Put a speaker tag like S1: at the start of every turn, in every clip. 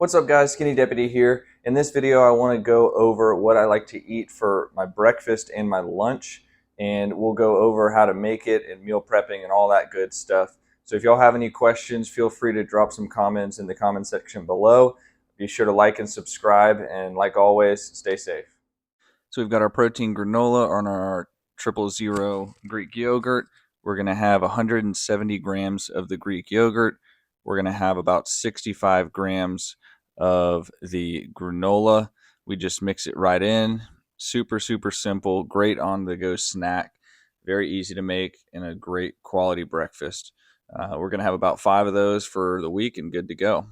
S1: What's up guys, Skinny Deputy here. In this video I want to go over what I like to eat for my breakfast and my lunch, and we'll go over how to make it and meal prepping and all that good stuff. So if y'all have any questions, feel free to drop some comments in the comment section below. Be sure to like and subscribe, and like always, stay safe. So we've got our protein granola on our 000 Greek yogurt. We're going to have 170 grams of the Greek yogurt. We're going to have about 65 grams of the granola. We just mix it right in. Super, super simple. Great on the go snack. Very easy to make and a great quality breakfast. We're going to have about 5 of those for the week and good to go.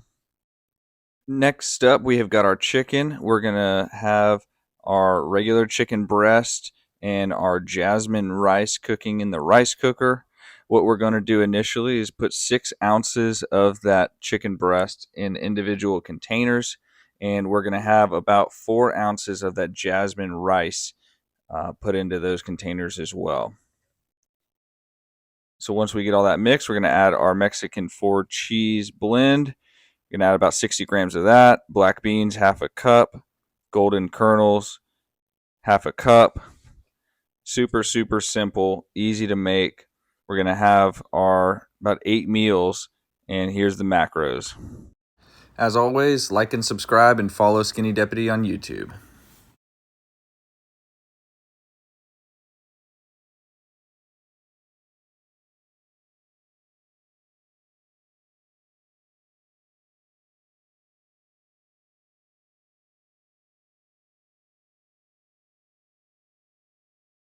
S1: Next up, we have got our chicken. We're going to have our regular chicken breast and our jasmine rice cooking in the rice cooker. What we're going to do initially is put 6 ounces of that chicken breast in individual containers, and we're going to have about 4 ounces of that jasmine rice put into those containers as well. So once we get all that mixed, we're going to add our Mexican 4 cheese blend. You're going to add about 60 grams of that. Black beans, half a cup. Golden kernels, half a cup. Super, super simple, easy to make. We're going to have our about 8 meals, and here's the macros. As always, like and subscribe and follow Skinny Deputy on YouTube.